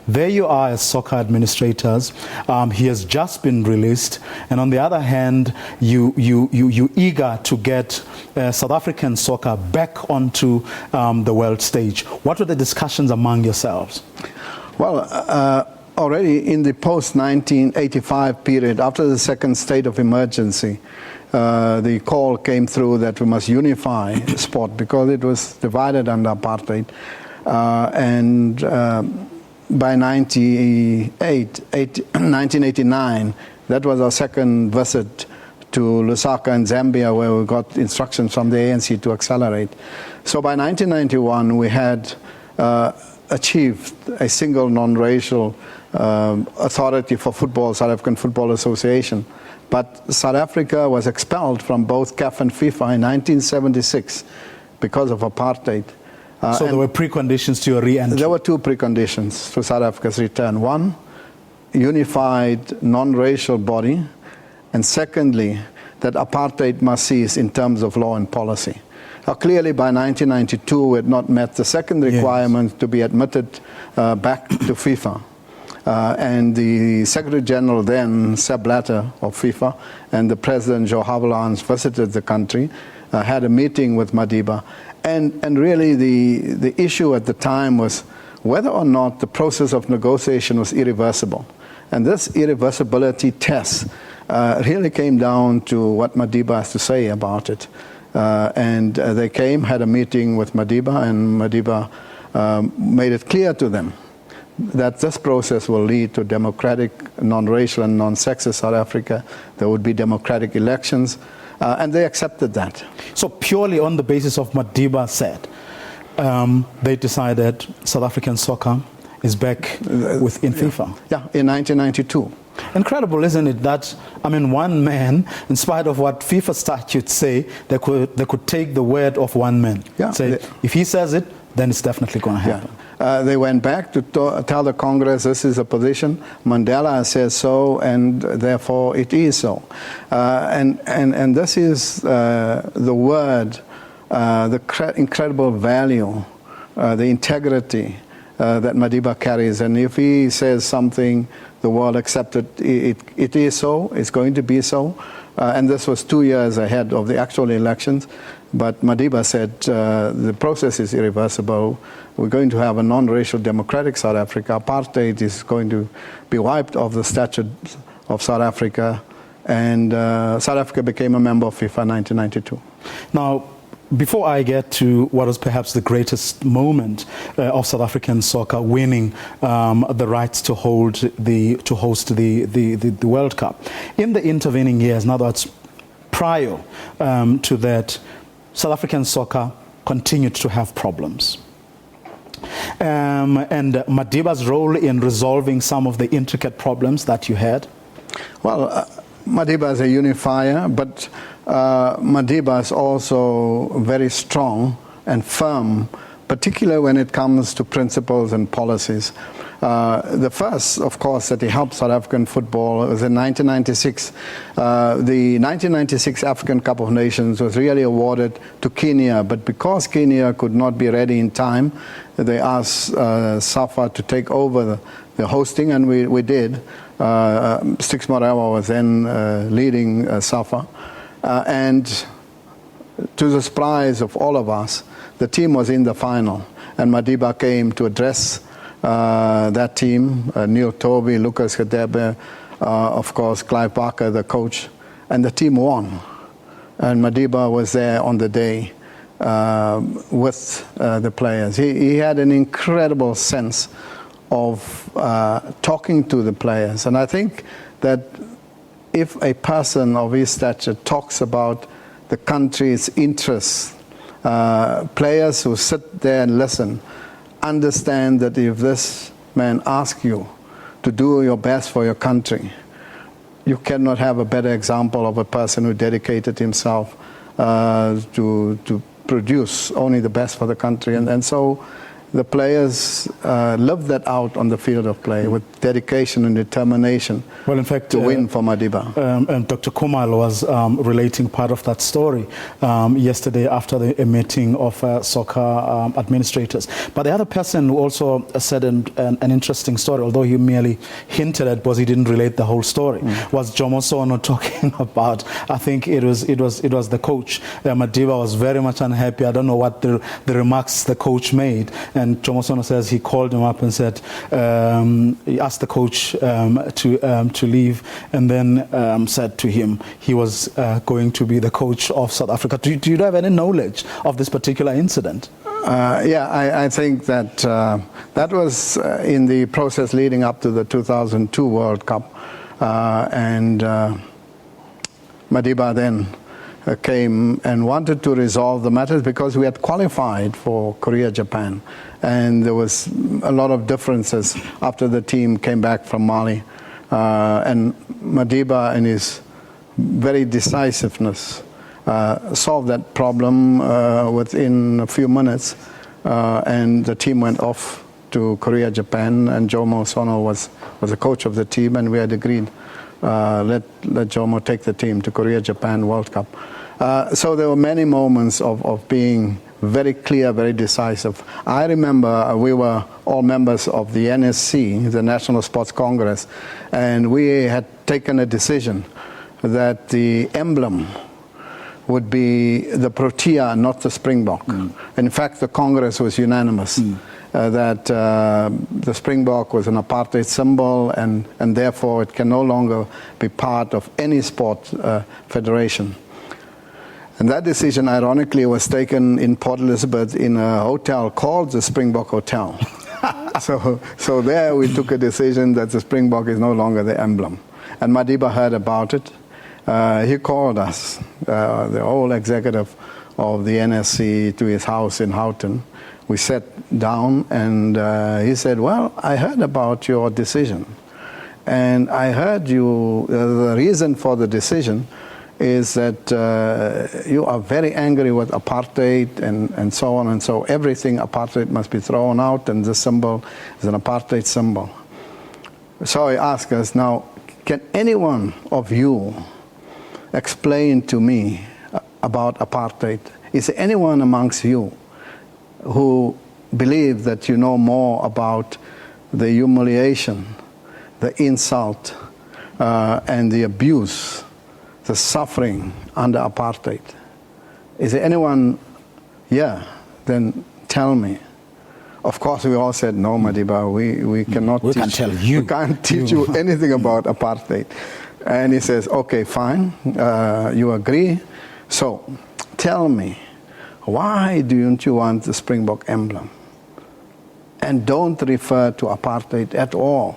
there you are as soccer administrators. He has just been released, and on the other hand, you eager to get South African soccer back onto the world stage. What were the discussions among yourselves? Well, already in the post-1985 period, after the second state of emergency, the call came through that we must unify sport because it was divided under apartheid. By 1989, that was our second visit to Lusaka in Zambia, where we got instructions from the ANC to accelerate. So by 1991, we had achieved a single non-racial authority for football, South African Football Association. But South Africa was expelled from both CAF and FIFA in 1976 because of apartheid. So there were preconditions to your re-entry? There were two preconditions to South Africa's return. One, unified non-racial body, and secondly, that apartheid must cease in terms of law and policy. Now, clearly by 1992 we had not met the second requirement to be admitted back to FIFA. And the Secretary General then, Sepp Blatter of FIFA, and the President Joe Havilands visited the country, had a meeting with Madiba. And really the issue at the time was whether or not the process of negotiation was irreversible. And this irreversibility test really came down to what Madiba has to say about it. They came, had a meeting with Madiba, and Madiba made it clear to them that this process will lead to democratic, non-racial and non-sexist South Africa. There would be democratic elections, and they accepted that. So purely on the basis of what Madiba said, they decided South African soccer is back within FIFA. Yeah, in 1992. Incredible, isn't it, that, I mean, one man, in spite of what FIFA statutes say, they could take the word of one man. Yeah, say, if he says it, then it's definitely going to happen. Yeah. They went back to tell the Congress this is a position. Mandela says so, and therefore it is so. And this is the word, the incredible value, the integrity that Madiba carries. And if he says something, the world accepted it is so, it's going to be so. And this was 2 years ahead of the actual elections. But Madiba said the process is irreversible. We're going to have a non-racial democratic South Africa. Apartheid is going to be wiped off the statute of South Africa. And South Africa became a member of FIFA in 1992. Now, before I get to what was perhaps the greatest moment of South African soccer, winning the rights to host the World Cup, in the intervening years, now that's prior to that, South African soccer continued to have problems. And Madiba's role in resolving some of the intricate problems that you had? Well, Madiba is a unifier, but Madiba is also very strong and firm, particularly when it comes to principles and policies. The first, of course, that he helped South African football was in 1996. The 1996 African Cup of Nations was really awarded to Kenya, but because Kenya could not be ready in time, they asked SAFA to take over the hosting, and we did. Stix Morewa was then leading SAFA. And to the surprise of all of us, the team was in the final, and Madiba came to address that team, Neil Toby, Lucas Hadebe, of course, Clive Barker, the coach, and the team won. And Madiba was there on the day with the players. He had an incredible sense of talking to the players. And I think that if a person of his stature talks about the country's interests, players who sit there and listen understand that if this man asks you to do your best for your country, you cannot have a better example of a person who dedicated himself to produce only the best for the country. And so the players lived that out on the field of play with dedication and determination. Well, in fact, to win for Madiba. And Dr. Kumal was relating part of that story yesterday after a meeting of soccer administrators. But the other person who also said an interesting story, although he merely hinted at, because he didn't relate the whole story, was Jomo Sono talking about, I think it was the coach. Madiba was very much unhappy. I don't know what the remarks the coach made. And Jomo Sono says he called him up and said, he asked the coach to leave, and then said to him he was going to be the coach of South Africa. Do you have any knowledge of this particular incident? Yeah, I think that that was in the process leading up to the 2002 World Cup. And Madiba then came and wanted to resolve the matters because we had qualified for Korea-Japan. And there was a lot of differences after the team came back from Mali. And Madiba, in his very decisiveness, solved that problem within a few minutes. And the team went off to Korea-Japan, and Jomo Sono was the coach of the team, and we had agreed let Jomo take the team to Korea-Japan World Cup. So there were many moments of being very clear, very decisive. I remember we were all members of the NSC, the National Sports Congress, and we had taken a decision that the emblem would be the protea, not the springbok. In fact, the Congress was unanimous that the springbok was an apartheid symbol, and therefore it can no longer be part of any sport federation. And that decision, ironically, was taken in Port Elizabeth in a hotel called the Springbok Hotel. So there we took a decision that the Springbok is no longer the emblem. And Madiba heard about it. He called us, the whole executive of the NSC, to his house in Houghton. We sat down, and he said, well, I heard about your decision. And I heard you, the reason for the decision is that you are very angry with apartheid and so on, and so everything apartheid must be thrown out, and this symbol is an apartheid symbol. So he asked us, now, can any one of you explain to me about apartheid? Is there anyone amongst you who believe that you know more about the humiliation, the insult, and the abuse, the suffering under apartheid? Is there anyone here? Then tell me. Of course, we all said, no, Madiba, we cannot teach. Can't tell you. We can't teach you anything about apartheid. And he says, okay, fine, you agree. So tell me, why don't you want the Springbok emblem? And don't refer to apartheid at all.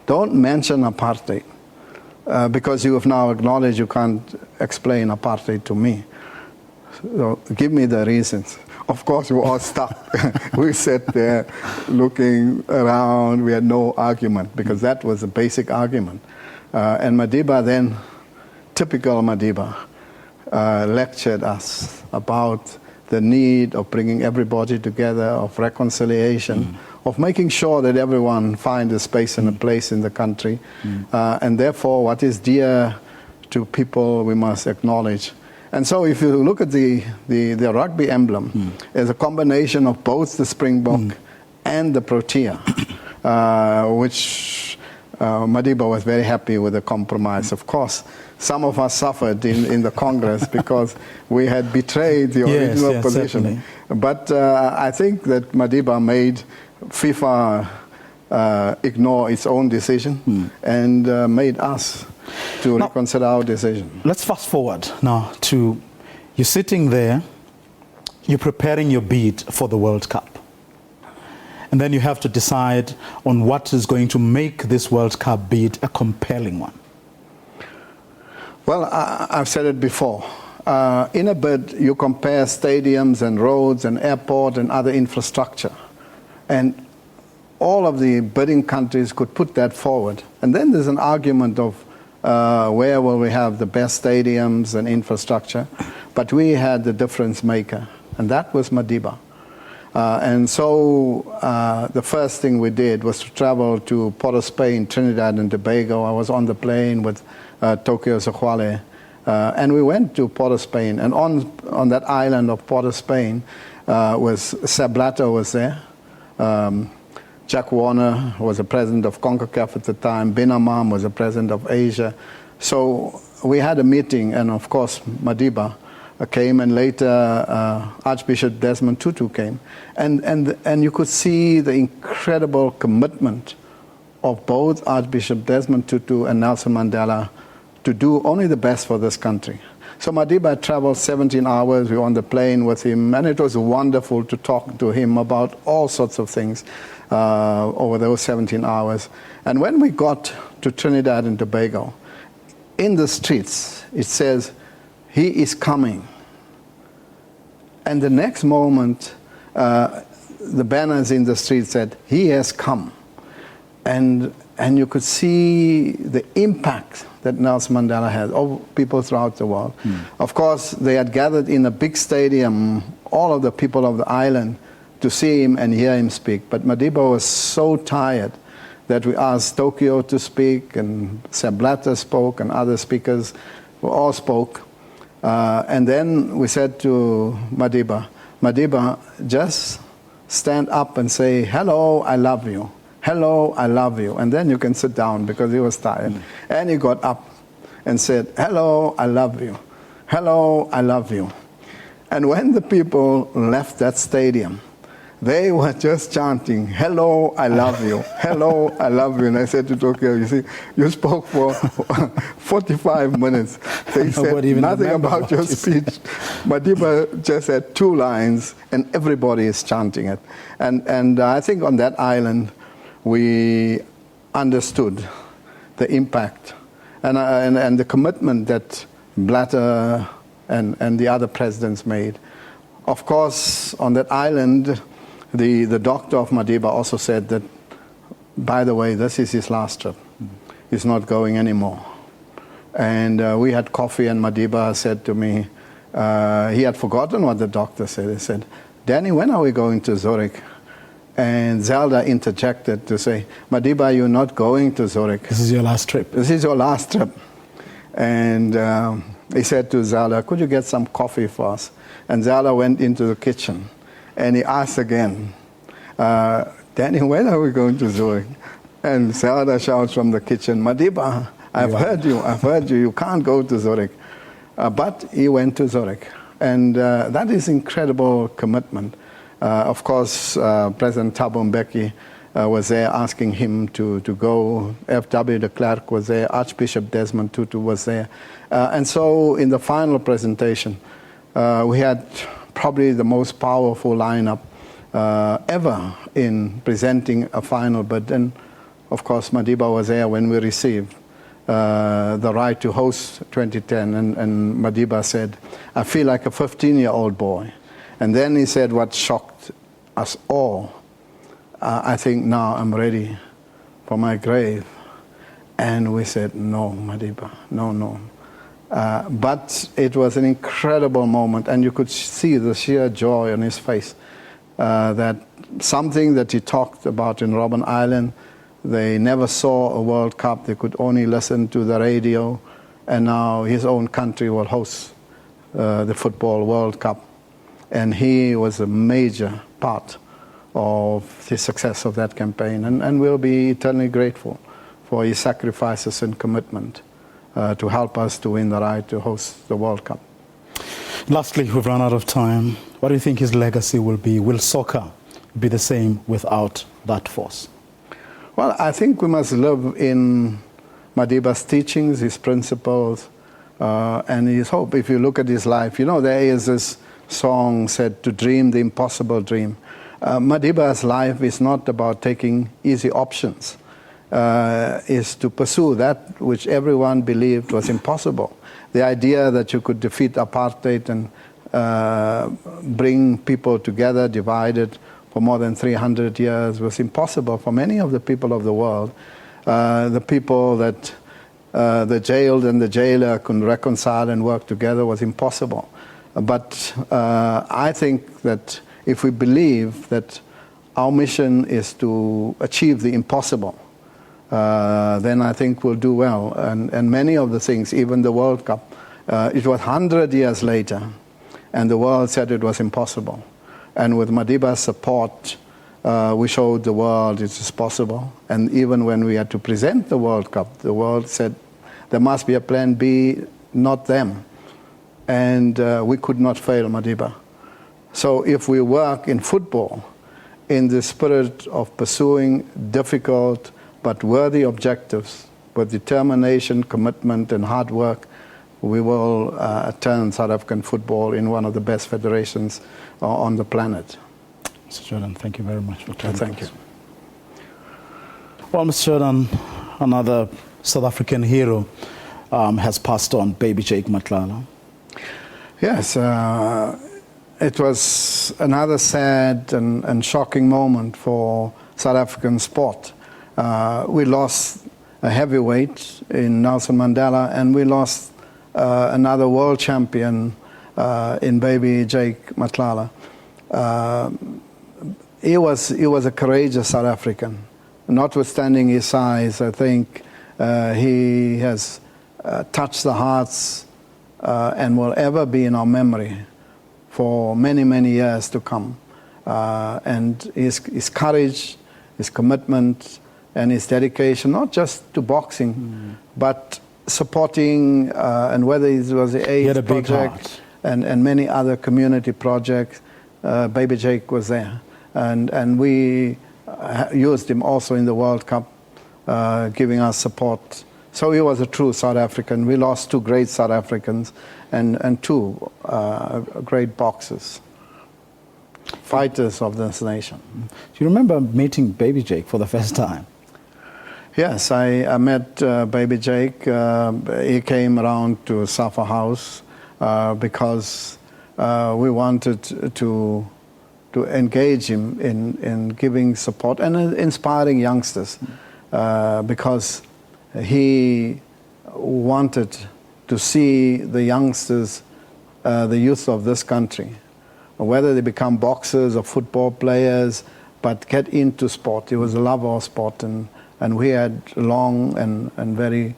Don't mention apartheid. Because you have now acknowledged you can't explain apartheid to me. So give me the reasons. Of course, we all stopped. We sat there looking around. We had no argument, because that was a basic argument. And Madiba then, typical Madiba, lectured us about the need of bringing everybody together, of reconciliation, of making sure that everyone finds a space and a place in the country. And therefore, what is dear to people, we must acknowledge. And so if you look at the rugby emblem, it's a combination of both the Springbok and the protea, which Madiba was very happy with the compromise. Of course, some of us suffered in the Congress because we had betrayed the original position. Certainly. But I think that Madiba made FIFA ignore its own decision and made us to reconsider our decision. Let's fast forward now to you sitting there, you're preparing your bid for the World Cup. And then you have to decide on what is going to make this World Cup bid a compelling one. Well, I've said it before. In a bid, you compare stadiums and roads and airport and other infrastructure. And all of the bidding countries could put that forward. And then there's an argument of where will we have the best stadiums and infrastructure. But we had the difference maker, and that was Madiba. And so the first thing we did was to travel to Port of Spain, Trinidad and Tobago. I was on the plane with Tokyo Sexwale. And we went to Port of Spain. And on that island of Port of Spain was Sepp Blatter was there. Jack Warner was the president of CONCACAF at the time. Bin Hammam was the president of Asia. So we had a meeting, and of course Madiba came, and later Archbishop Desmond Tutu came. And you could see the incredible commitment of both Archbishop Desmond Tutu and Nelson Mandela to do only the best for this country. So Madiba traveled 17 hours. We were on the plane with him, and it was wonderful to talk to him about all sorts of things over those 17 hours. And when we got to Trinidad and Tobago, in the streets, it says, "He is coming." And the next moment, the banners in the street said, "He has come." And you could see the impact that Nelson Mandela had over people throughout the world. Of course, they had gathered in a big stadium, all of the people of the island, to see him and hear him speak. But Madiba was so tired that we asked Tokyo to speak, and Sepp Blatter spoke, and other speakers all spoke. And then we said to Madiba, "Madiba, just stand up and say, 'Hello, I love you. Hello, I love you.'" And then you can sit down, because he was tired. And he got up and said, "Hello, I love you. Hello, I love you." And when the people left that stadium, they were just chanting, "Hello, I love you. Hello, I love you." And I said to Tokyo, "You see, you spoke for 45 minutes. They said nothing about your speech." Madiba just had 2 lines, and everybody is chanting it. And I think on that island, we understood the impact and the commitment that Blatter and the other presidents made. Of course, on that island, the doctor of Madiba also said that, by the way, this is his last trip. He's not going anymore. And we had coffee, and Madiba said to me, he had forgotten what the doctor said. He said, "Danny, when are we going to Zurich?" And Zelda interjected to say, "Madiba, you're not going to Zurich. This is your last trip. This is your last trip." And he said to Zelda, "Could you get some coffee for us?" And Zelda went into the kitchen, and he asked again, "Danny, when are we going to Zurich?" And Zelda shouts from the kitchen, "Madiba, I've heard you, you can't go to Zurich." But he went to Zurich. And that is incredible commitment. Of course, President Thabo Mbeki was there asking him to go. F.W. de Klerk was there. Archbishop Desmond Tutu was there. And so in the final presentation, we had probably the most powerful lineup ever in presenting a final bid. And of course, Madiba was there when we received the right to host 2010. And Madiba said, "I feel like a 15-year-old boy." And then he said what shocked us all. "I think now I'm ready for my grave." And we said, "No, Madiba, no." But it was an incredible moment, and you could see the sheer joy on his face. That something that he talked about in Robben Island, they never saw a World Cup, they could only listen to the radio, and now his own country will host the Football World Cup. And he was a major part of the success of that campaign, and we'll be eternally grateful for his sacrifices and commitment to help us to win the right to host the World Cup. Lastly, we've run out of time. What do you think his legacy will be? Will soccer be the same without that force? Well, I think we must live in Madiba's teachings, his principles, and his hope. If you look at his life, there is this song said, "To dream the impossible dream." Madiba's life is not about taking easy options. Is to pursue that which everyone believed was impossible. The idea that you could defeat apartheid and bring people together divided for more than 300 years was impossible for many of the people of the world. The people that the jailed and the jailer could reconcile and work together was impossible. But I think that if we believe that our mission is to achieve the impossible, then I think we'll do well. And many of the things, even the World Cup, it was 100 years later, and the world said it was impossible. And with Madiba's support, we showed the world it is possible. And even when we had to present the World Cup, the world said there must be a plan B, not them. And we could not fail Madiba. So if we work in football in the spirit of pursuing difficult but worthy objectives with determination, commitment, and hard work, we will turn South African football in one of the best federations on the planet. Mr. Jordaan, thank you very much for talking. Thank you. Well, Mr. Jordaan, another South African hero has passed on, Baby Jake Matlala. Yes, it was another sad and shocking moment for South African sport. We lost a heavyweight in Nelson Mandela, and we lost another world champion in Baby Jake Matlala. He was a courageous South African. Notwithstanding his size, I think he has touched the hearts and will ever be in our memory for many, many years to come. And his courage, his commitment, and his dedication, not just to boxing, but supporting, and whether it was the AIDS project and many other community projects, Baby Jake was there. And we used him also in the World Cup, giving us support. So he was a true South African. We lost two great South Africans and two great boxers, fighters of this nation. Do you remember meeting Baby Jake for the first time? Yes, I met Baby Jake. He came around to SAFA House because we wanted to engage him in giving support and inspiring youngsters, because he wanted to see the youngsters, the youth of this country, whether they become boxers or football players, but get into sport. He was a lover of sport, and we had long and very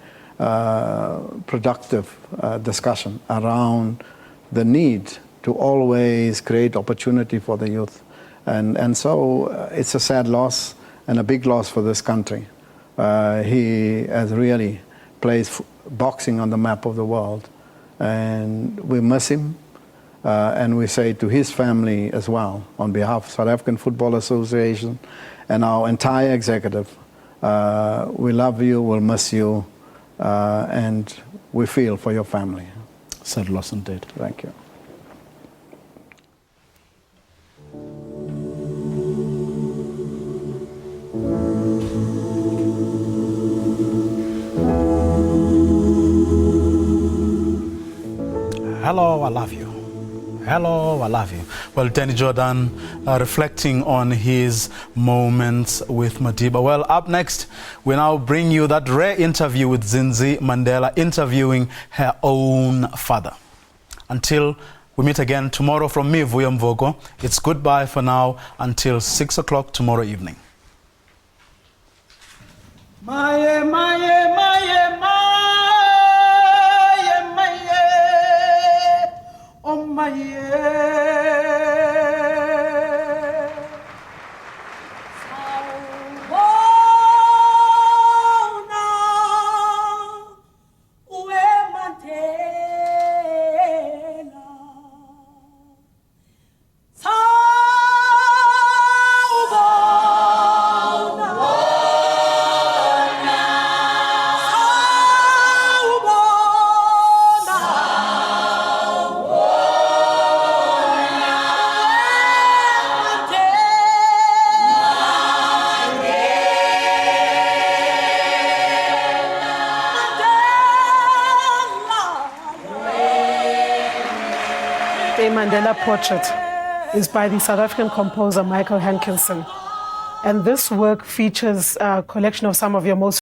productive discussion around the need to always create opportunity for the youth. And so it's a sad loss and a big loss for this country. He has really placed boxing on the map of the world. And we miss him. And we say to his family as well, on behalf of South African Football Association and our entire executive, we love you, we'll miss you, and we feel for your family. Sad loss indeed. Thank you. Hello, I love you. Hello, I love you. Well, Danny Jordaan reflecting on his moments with Madiba. Well, up next, we now bring you that rare interview with Zinzi Mandela interviewing her own father. Until we meet again tomorrow from me, Vuyo Mvoko, it's goodbye for now until 6 o'clock tomorrow evening. Maye, maye, maye, maye, maye, oh maye. The Mandela portrait is by the South African composer Michael Hankinson. And this work features a collection of some of your most